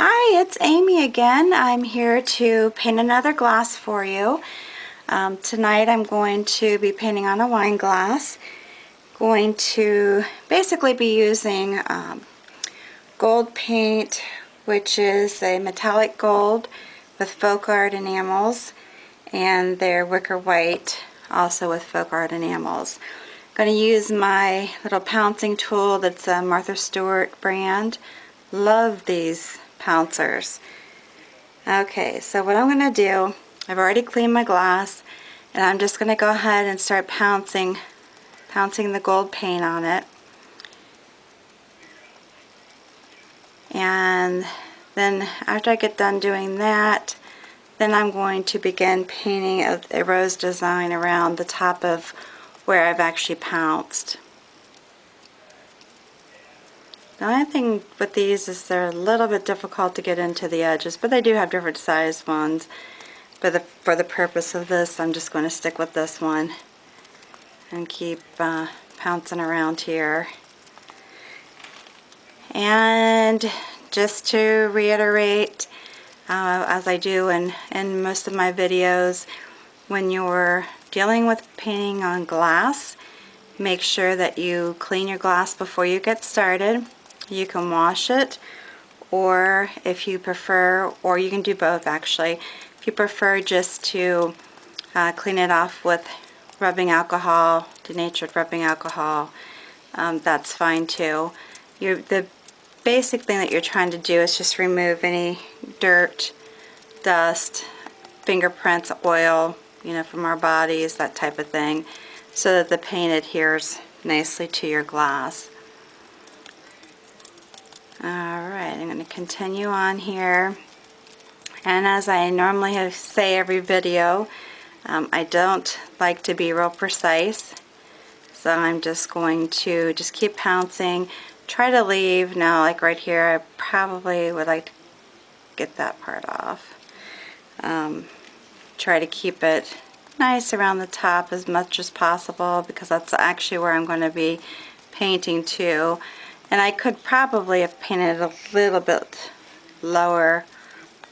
Hi, it's Amy again. I'm here to paint another glass for you. Tonight I'm going to be painting on a wine glass. Going to basically be using gold paint, which is a metallic gold with folk art enamels, and their wicker white also with folk art enamels. I'm going to use my little pouncing tool that's a Martha Stewart brand. Love these pouncers. Okay, so what I'm going to do, I've already cleaned my glass, and I'm just going to go ahead and start pouncing the gold paint on it. And then after I get done doing that, then I'm going to begin painting a rose design around the top of where I've actually pounced. The only thing with these is they're a little bit difficult to get into the edges, but they do have different sized ones. But for the purpose of this, I'm just going to stick with this one and keep pouncing around here. And just to reiterate, as I do in most of my videos, when you're dealing with painting on glass, make sure that you clean your glass before you get started. You can wash it, or if you prefer, or you can do both actually. If you prefer just to clean it off with rubbing alcohol, denatured rubbing alcohol, that's fine too. The basic thing that you're trying to do is just remove any dirt, dust, fingerprints, oil, from our bodies, that type of thing, so that the paint adheres nicely to your glass. Alright, I'm going to continue on here, and as I normally say every video, I don't like to be real precise, so I'm just going to keep pouncing, try to leave. Now, like right here, I probably would like to get that part off. Try to keep it nice around the top as much as possible, because that's actually where I'm going to be painting too. And I could probably have painted a little bit lower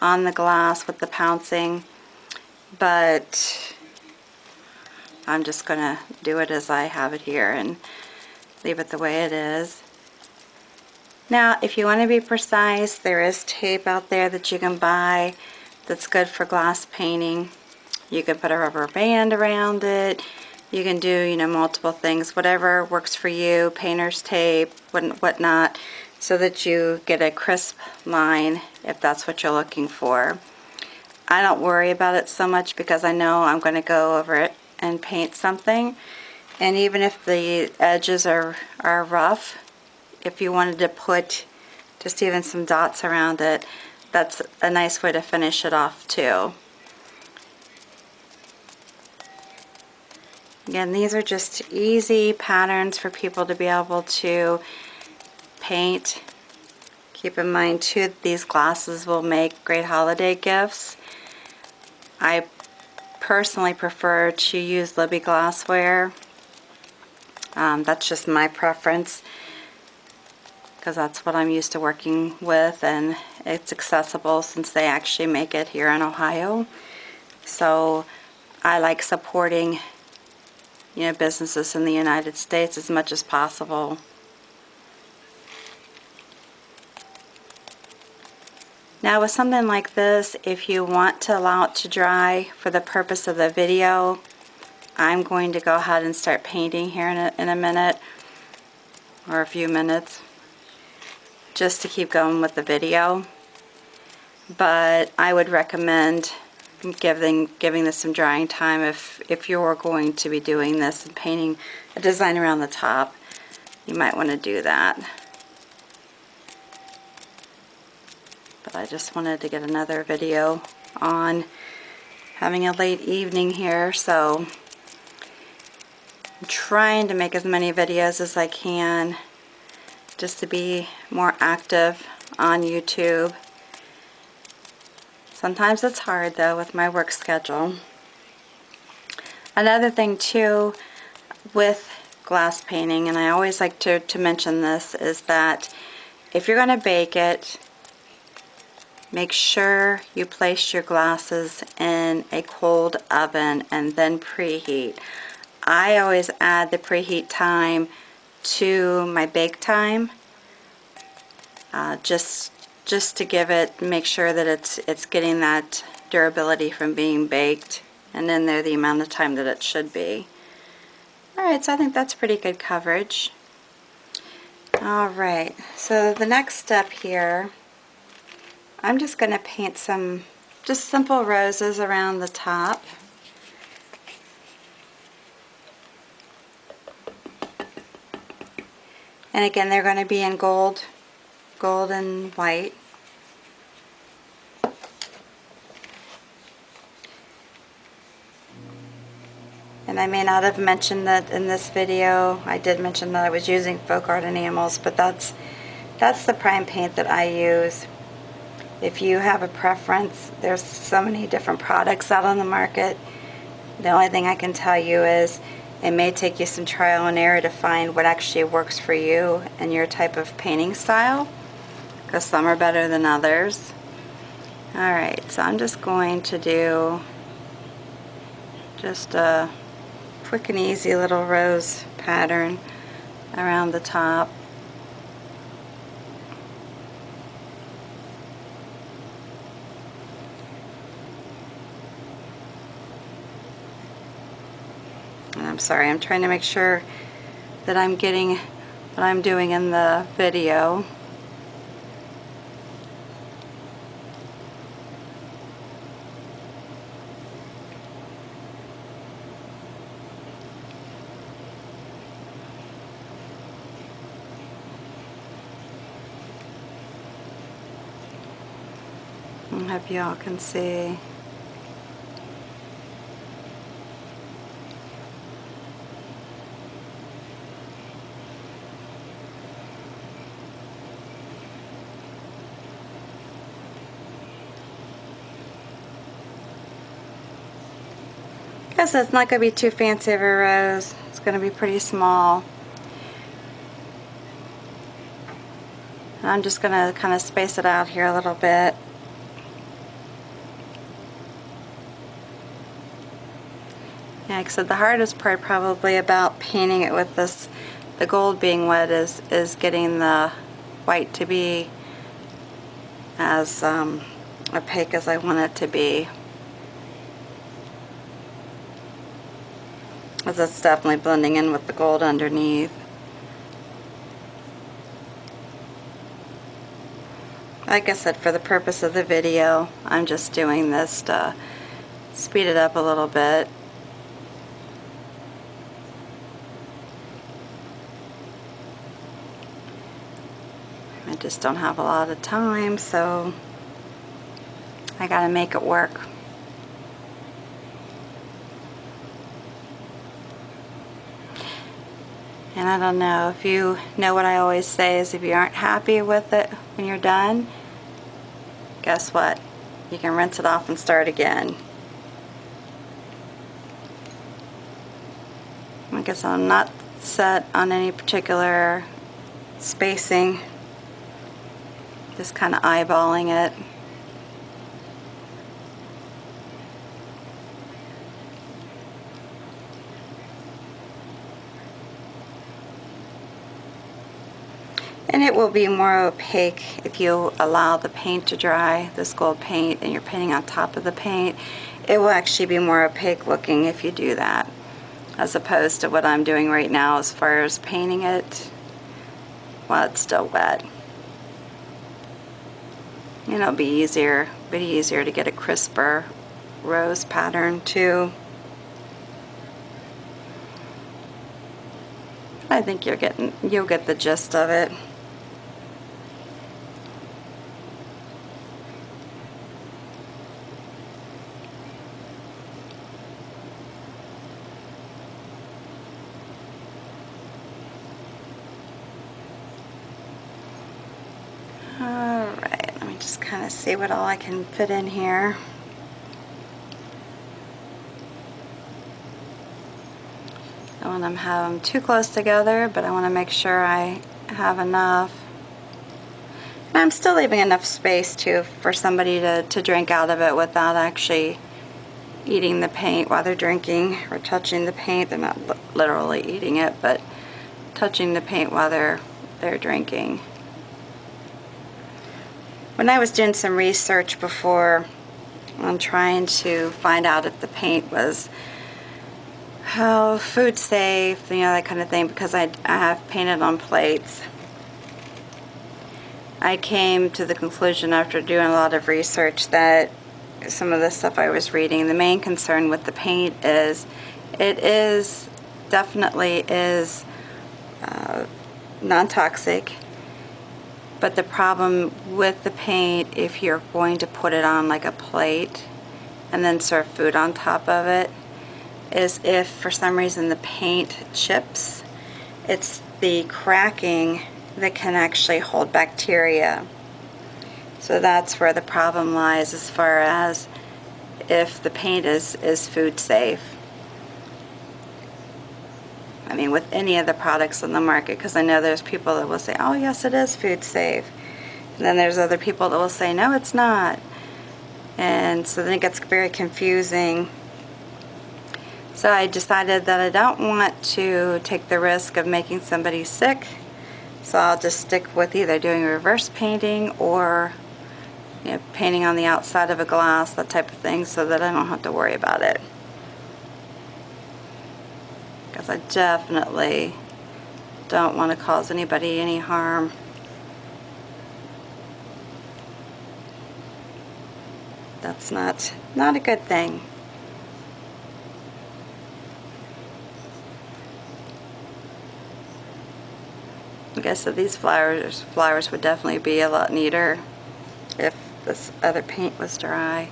on the glass with the pouncing, but I'm just going to do it as I have it here and leave it the way it is. Now, if you want to be precise, there is tape out there that you can buy that's good for glass painting. You can put a rubber band around it. You can do, multiple things, whatever works for you, painter's tape, whatnot, so that you get a crisp line if that's what you're looking for. I don't worry about it so much because I know I'm going to go over it and paint something. And even if the edges are rough, if you wanted to put just even some dots around it, that's a nice way to finish it off too. Again, these are just easy patterns for people to be able to paint. Keep in mind too, these glasses will make great holiday gifts. I personally prefer to use Libby glassware. That's just my preference, because that's what I'm used to working with, and it's accessible since they actually make it here in Ohio. So I like supporting businesses in the United States as much as possible. Now with something like this, if you want to allow it to dry for the purpose of the video, I'm going to go ahead and start painting here in a minute or a few minutes, just to keep going with the video. But I would recommend giving this some drying time if you're going to be doing this and painting a design around the top. You might want to do that. But I just wanted to get another video on, having a late evening here, so I'm trying to make as many videos as I can just to be more active on YouTube. Sometimes it's hard though with my work schedule. Another thing too with glass painting, and I always like to mention this, is that if you're going to bake it, make sure you place your glasses in a cold oven and then preheat. I always add the preheat time to my bake time, just to give it, make sure that it's getting that durability from being baked, and in there the amount of time that it should be. Alright, so I think that's pretty good coverage. Alright, so the next step here, I'm just going to paint some just simple roses around the top. And again, they're going to be in gold and white. And I may not have mentioned that in this video. I did mention that I was using folk art enamels, but that's the prime paint that I use. If you have a preference, there's so many different products out on the market. The only thing I can tell you is it may take you some trial and error to find what actually works for you and your type of painting style, because some are better than others. Alright, so I'm just going to do just a quick and easy little rose pattern around the top. And I'm sorry, I'm trying to make sure that I'm getting what I'm doing in the video. I hope y'all can see. Guess it's not going to be too fancy of a rose. It's going to be pretty small. And I'm just going to kind of space it out here a little bit. Yeah, like I said, the hardest part probably about painting it with this, the gold being wet, is getting the white to be as opaque as I want it to be. As it's definitely blending in with the gold underneath. Like I said, for the purpose of the video, I'm just doing this to speed it up a little bit. I just don't have a lot of time, so I gotta make it work. And I don't know, if you know what I always say is if you aren't happy with it when you're done, guess what? You can rinse it off and start again. I guess I'm not set on any particular spacing, just kind of eyeballing it. And it will be more opaque if you allow the paint to dry, this gold paint, and you're painting on top of the paint. It will actually be more opaque looking if you do that, as opposed to what I'm doing right now as far as painting it while it's still wet. And it'll be a bit easier to get a crisper rose pattern too. I think you'll get the gist of it. Alright, let me just kind of see what all I can fit in here. I don't want to have them too close together, but I want to make sure I have enough. And I'm still leaving enough space too for somebody to drink out of it without actually eating the paint while they're drinking or touching the paint. They're not literally eating it, but touching the paint while they're drinking. When I was doing some research before on trying to find out if the paint was food safe, you know, that kind of thing, because I have painted on plates, I came to the conclusion after doing a lot of research that some of the stuff I was reading, the main concern with the paint is it definitely is non-toxic, but the problem with the paint, if you're going to put it on like a plate and then serve food on top of it, is if for some reason the paint chips, it's the cracking that can actually hold bacteria. So that's where the problem lies as far as if the paint is food safe. I mean, with any of the products on the market, because I know there's people that will say, oh yes, it is food safe. And then there's other people that will say, no, it's not. And so then it gets very confusing. So I decided that I don't want to take the risk of making somebody sick. So I'll just stick with either doing reverse painting or, you know, painting on the outside of a glass, that type of thing, so that I don't have to worry about it. Because I definitely don't want to cause anybody any harm. That's not a good thing. I guess that these flowers would definitely be a lot neater if this other paint was dry.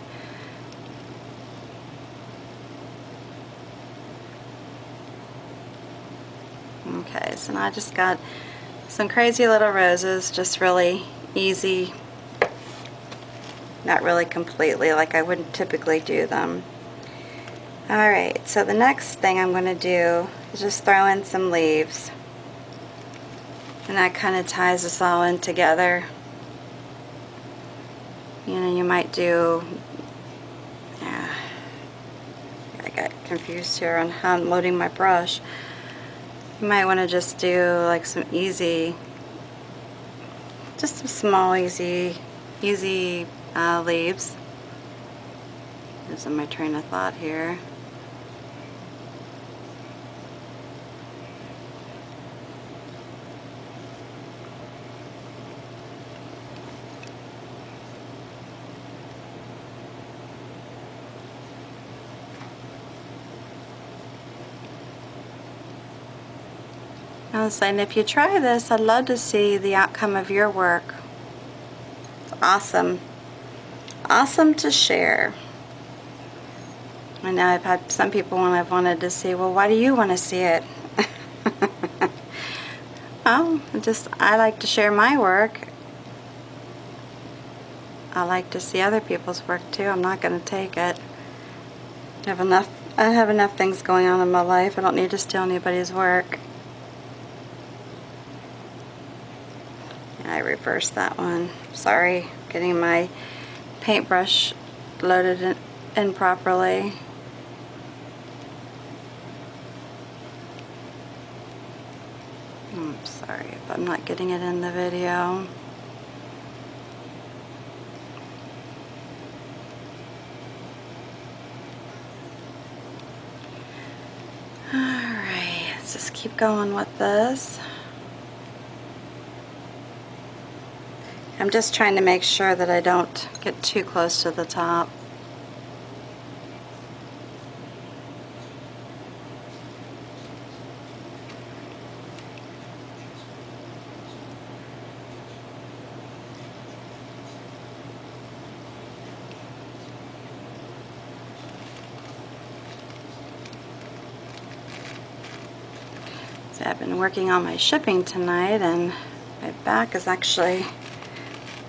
Okay, so now I just got some crazy little roses, just really easy, not really completely like I wouldn't typically do them. Alright, so the next thing I'm going to do is just throw in some leaves. And that kind of ties us all in together. You know, you might do, yeah, I got confused here on how I'm loading my brush. You might want to just do like some easy, just some small, easy leaves. Losing my train of thought here. I was saying, if you try this, I'd love to see the outcome of your work. It's awesome. Awesome to share. I know I've had some people when I've wanted to see, well, why do you want to see it? Oh, I like to share my work. I like to see other people's work too. I'm not going to take it. I have enough things going on in my life. I don't need to steal anybody's work. I reversed that one. Sorry, getting my paintbrush loaded in properly. I'm sorry if I'm not getting it in the video. Alright, let's just keep going with this. I'm just trying to make sure that I don't get too close to the top. So I've been working on my shipping tonight, and my back is actually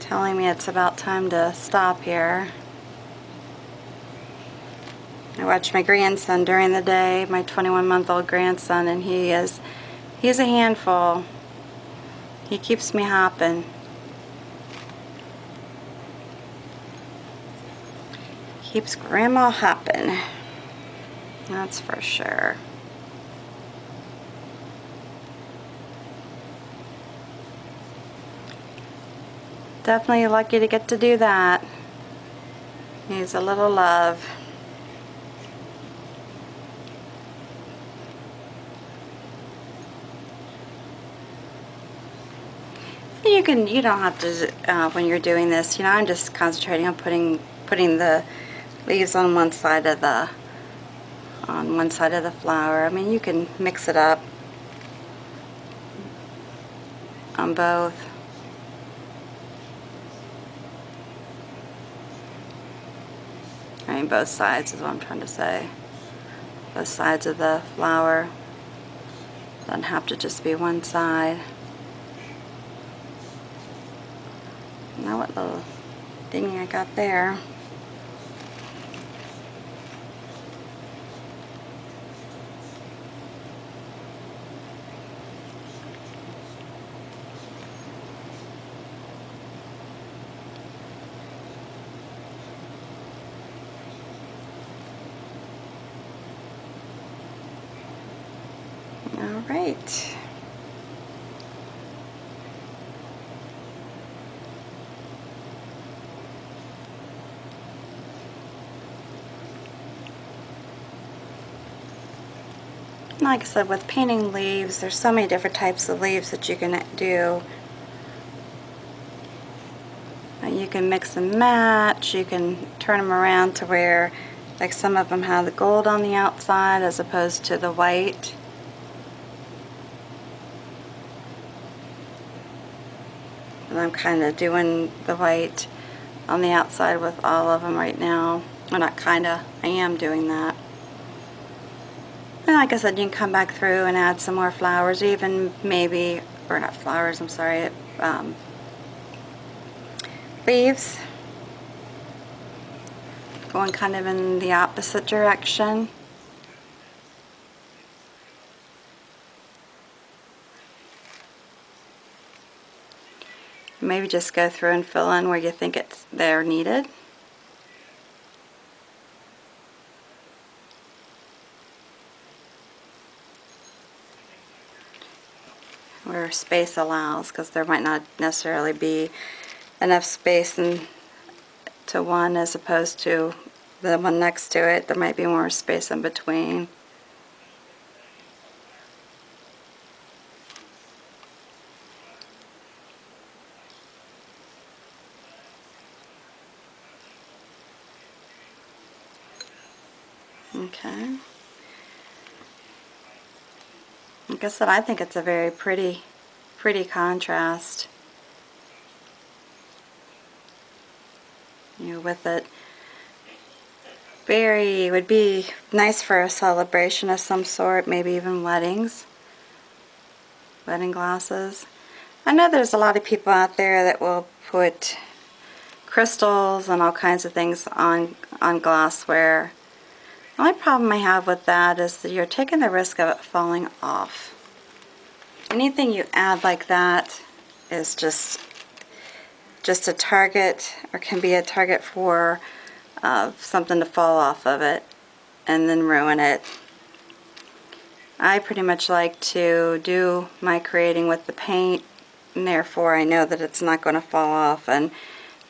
telling me it's about time to stop here. I watch my grandson during the day, my 21-month-old grandson, and he's a handful. He keeps me hopping. Keeps Grandma hopping. That's for sure. Definitely lucky to get to do that. Needs a little love. You don't have to, when you're doing this, I'm just concentrating on putting the leaves on one side of the flower. I mean, you can mix it up on both. I mean, both sides is what I'm trying to say. Both sides of the flower. Doesn't have to just be one side. Now what little thingy I got there. All right. Like I said, with painting leaves, there's so many different types of leaves that you can do. You can mix and match, you can turn them around to where, like some of them have the gold on the outside as opposed to the white. And I'm kind of doing the white on the outside with all of them right now. Well, not kind of, I am doing that. And like I said, you can come back through and add some more flowers, even maybe, or not flowers, I'm sorry, leaves. Going kind of in the opposite direction. Maybe just go through and fill in where you think they're needed. Where space allows, because there might not necessarily be enough space to one as opposed to the one next to it. There might be more space in between. Okay. Like I said, I think it's a very pretty contrast. With it. Would be nice for a celebration of some sort, maybe even weddings. Wedding glasses. I know there's a lot of people out there that will put crystals and all kinds of things on glassware. The only problem I have with that is that you're taking the risk of it falling off. Anything you add like that is just a target, or can be a target for something to fall off of it and then ruin it. I pretty much like to do my creating with the paint, and therefore I know that it's not going to fall off and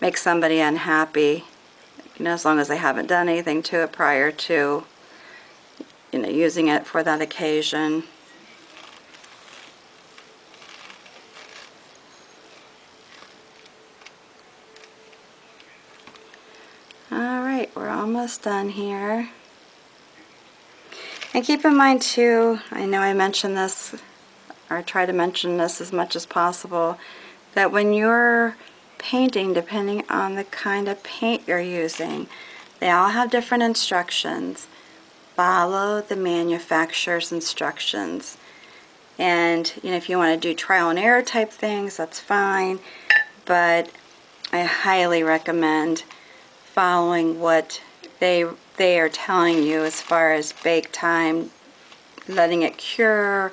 make somebody unhappy, as long as I haven't done anything to it prior to using it for that occasion. Alright, we're almost done here. And keep in mind too, I know I mentioned this, or try to mention this as much as possible, that when you're painting, depending on the kind of paint you're using, they all have different instructions. Follow the manufacturer's instructions. And if you want to do trial and error type things, that's fine, but I highly recommend following what they are telling you as far as bake time, letting it cure,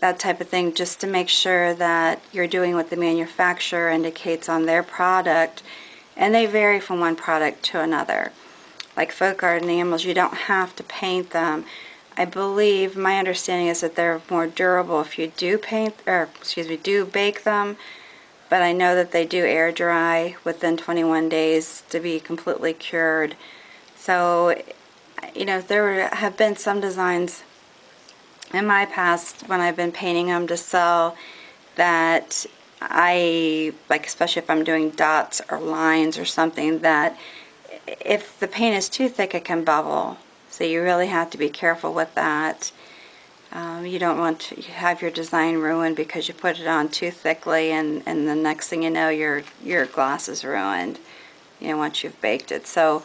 that type of thing, just to make sure that you're doing what the manufacturer indicates on their product. And they vary from one product to another. like folk art enamels, you don't have to paint them. I believe, my understanding is that they're more durable if you do paint, or excuse me, do bake them, but I know that they do air dry within 21 days to be completely cured. So, you know, there have been some designs in my past when I've been painting them to sell that I, like especially if I'm doing dots or lines or something, that if the paint is too thick it can bubble. So you really have to be careful with that. You don't want to have your design ruined because you put it on too thickly, and the next thing you know your gloss is ruined, you know, once you've baked it. So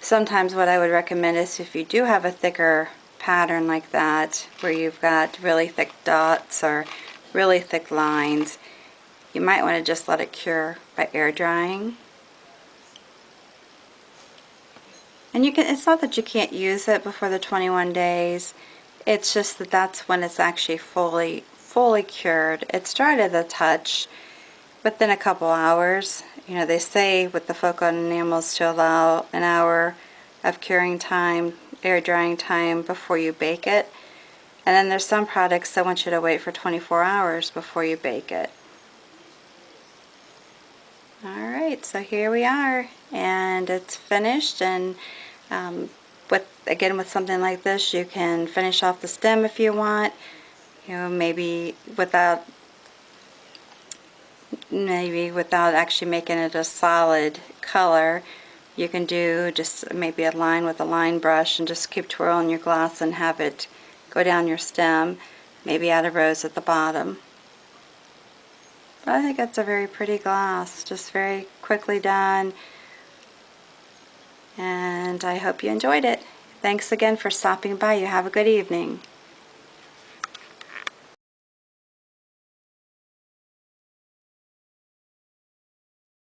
sometimes what I would recommend is if you do have a thicker pattern like that, where you've got really thick dots or really thick lines, you might want to just let it cure by air drying. And you can, it's not that you can't use it before the 21 days, it's just that that's when it's actually fully cured. It's dry to the touch within a couple hours. You know, they say with the folk art enamels to allow an hour of curing time, air drying time before you bake it. And then there's some products that want you to wait for 24 hours before you bake it. Alright, so here we are, and it's finished. And with something like this, you can finish off the stem if you want. You know, maybe without actually making it a solid color. You can do just maybe a line with a line brush and just keep twirling your gloss and have it go down your stem, maybe add a rose at the bottom. But I think that's a very pretty gloss, just very quickly done, and I hope you enjoyed it. Thanks again for stopping by. You have a good evening.